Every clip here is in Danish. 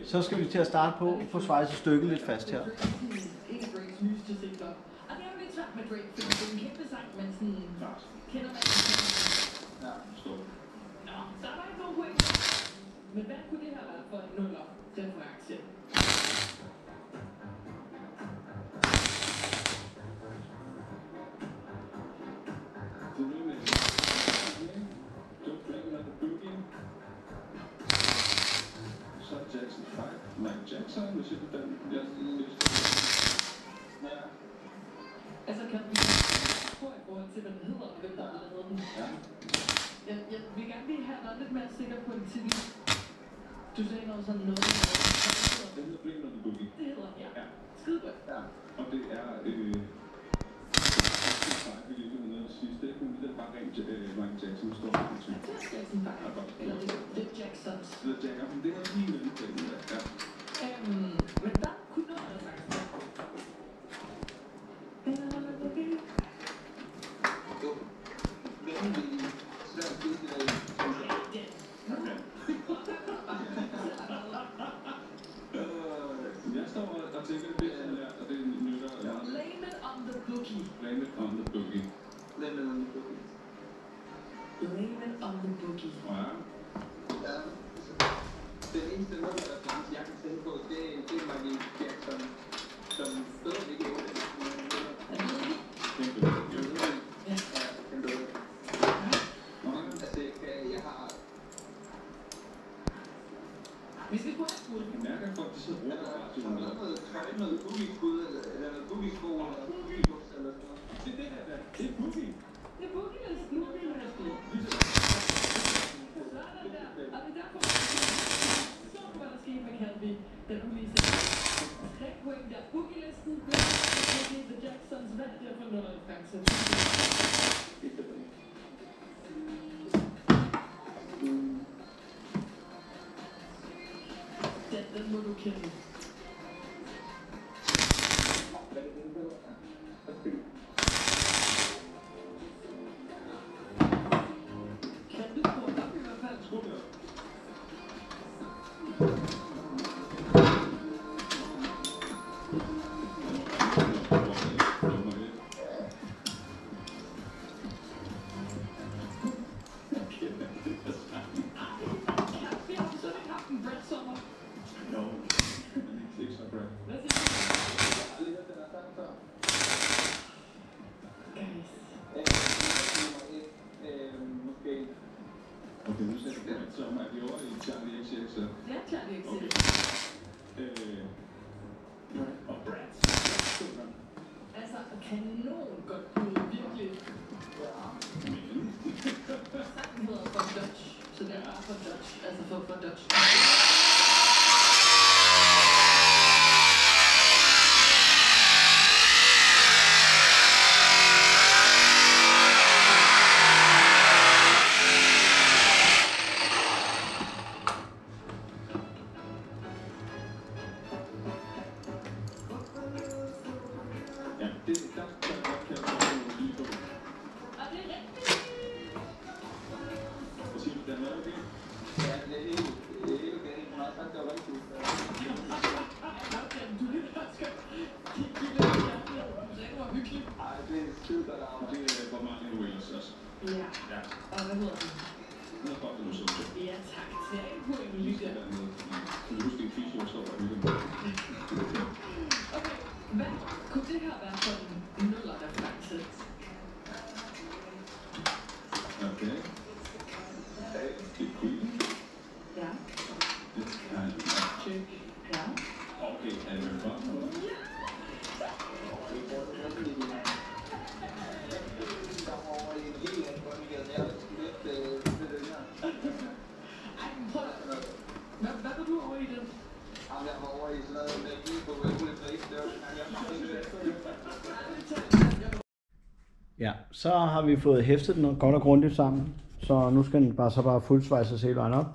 Så skal vi til at starte på at få svejset stykket lidt fast her. Men hvad kunne det have været for en nuller, den reaktion? Jackson 5, Mike Jackson, hvis jeg den Altså kan vi få i forhold til, hvad den hedder, og hvem der har lavet den? Ja. Jeg vil gerne lige have noget lidt mere sikker på en titel. Du sagde noget sådan noget. Den hedder Blame on the Boogie. Det hedder, ja. Skide godt. Ja. Og det er sidste, det er bare rent Mike Jackson, står på det. Jackson 5, eller The Jacksons. The Jackson, det er lige lidt den der, ja. Men der kunne noget have sagt det. Jo, hvem vil I svært vide det der? Jeg står og tænker det er sådan der, og det nytter. Blame it on the boogie. Blame it on the boogie. Blame it on the boogie. Blame it on the boogie. Ja. Ja, den eneste reference, jeg kan tænke på, det er Michael Jackson, som bedre ikke gjorde det. Ja. Den bedre. Altså, jeg har... Vi skal prøve at spille. Jeg mærker folk, de sidder rundt og radioen med. Har du noget boogie-skud, eller noget boogie-sko, eller boogie-buks, eller sådan noget? Det er det her, der. Det er boogie. Det er boogie-listen. Boogie-listen. Sådan der. Og det er derfor, så hvad der skete med Calvi, da du lige sagde. 3 point der. Boogie-listen. The Jacksons. Hvad er det for noget reference? Den må du kende. Kan du få op i hvert fald? Skål der. Vi har så ikke haft en bread sommer. No, men ikke så bread. Hvad siger du? Jeg har aldrig hørt den her sang før. Guys. Måske... Okay, nu sætter jeg så er vi over i Charlie XCX. Ja, Charlie XCX. Okay. Og Brad. Altså, kanon godt bud, virkelig. Men... Sangen hedder For Dutch, så det er bare for Dutch. Altså for Dutch. Ja, det er der kan jeg få lige på. Og det er rigtigt. Hvad siger du, den er okay? Ja, det er ikke okay. Hun har sagt, det var rigtig godt. Okay, du lige skal kigge lidt i hjertet. Du sagde, det var hyggeligt. Ej, det er skide godt Og arbejde. det er Bob Marley Wills også. Ja. Ja, Og hvad hedder den? den er godt, den er så til. Ja, tak. Så jeg er ikke på en lytte. Kan du huske en fisk, jeg står og hygger med? Okay, hvad kunne det her være for en nuller-reference? Okay. Det er Queen. Ja. Det er Check. Ja. okay, er det godt? Over i en helt anden boldgade. Jeg har lidt til den her. Ej, men prøv at... Hvad var du over i den? Jamen, jeg var over i sådan noget med lige på Wembley Place. Det var Ja, så har vi fået hæftet den godt og grundigt sammen. Så nu skal den bare fuldsvejses hele vejen op.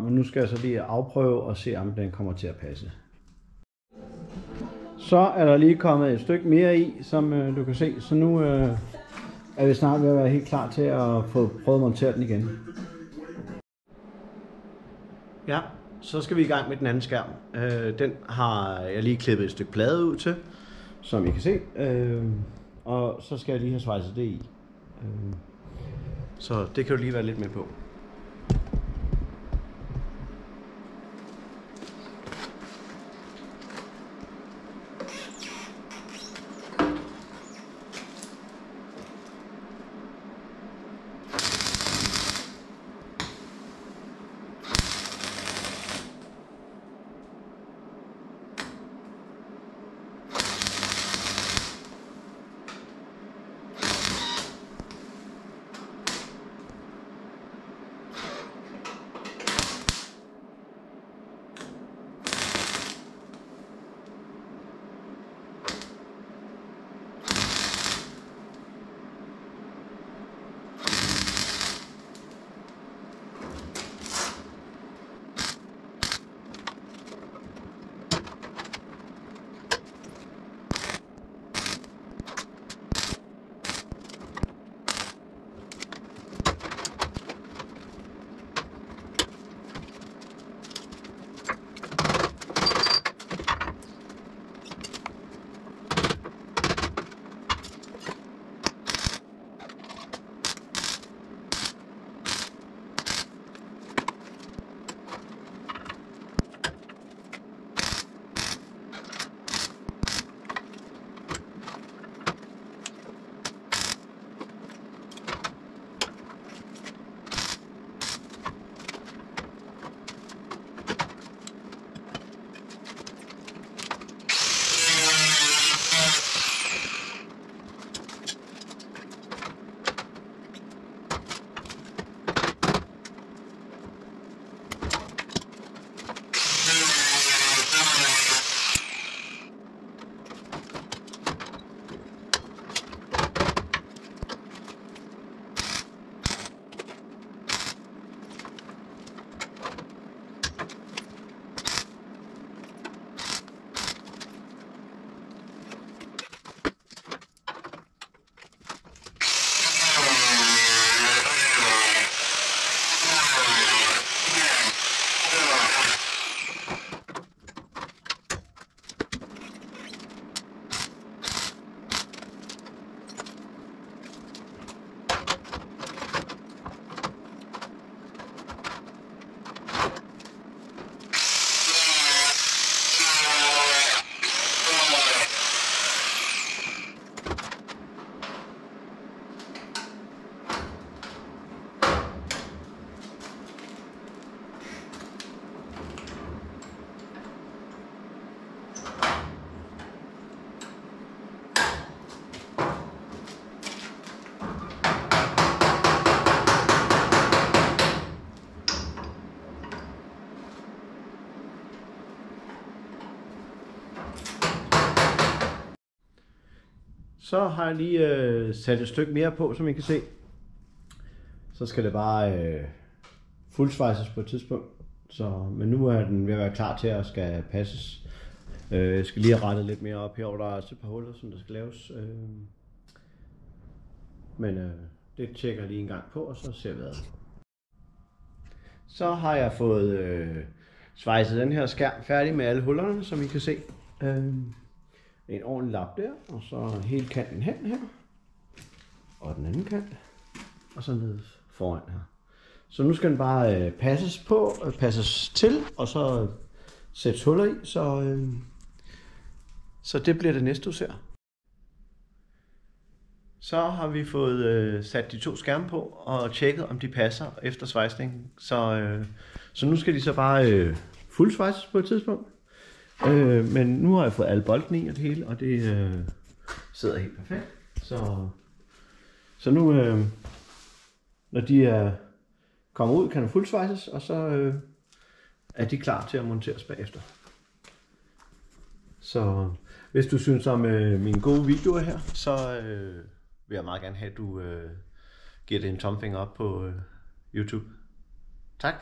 Men nu skal jeg så lige afprøve og se, om den kommer til at passe. Så er der lige kommet et stykke mere i, som du kan se. Så nu er vi snart ved at være helt klar til at få prøvet at montere den igen. Ja, så skal vi i gang med den anden skærm. Den har jeg lige klippet et stykke plade ud til, som I kan se. Og så skal jeg lige have svejset det i. Så det kan du lige være lidt med på. Så har jeg lige sat et stykke mere på, som I kan se. Så skal det bare fuldsvejses på et tidspunkt. Men nu er den ved at være klar til at skal passes. Jeg skal lige have rettet lidt mere op herovre. Der er også et par huller, som der skal laves. Men det tjekker jeg lige en gang på, og så ser vi hvad. Så har jeg fået svejset den her skærm færdig med alle hullerne, som I kan se. En ordentlig lap der, og så hele kanten hen her. Og den anden kant. Og så ned foran her. Så nu skal den bare passes på, passes til, og så sættes huller i. Så det bliver det næste, du ser. Så har vi fået sat de to skærme på og tjekket, om de passer efter svejsningen. Så nu skal de så bare fuldsvejses på et tidspunkt. Men nu har jeg fået alle boltene i og det hele, og det sidder helt perfekt. Så nu, når de er kommet ud, kan de fuldsvejses, og så er de klar til at monteres bagefter. Så hvis du synes om mine gode videoer her, så vil jeg meget gerne have, at du giver det en tommelfinger op på YouTube. Tak.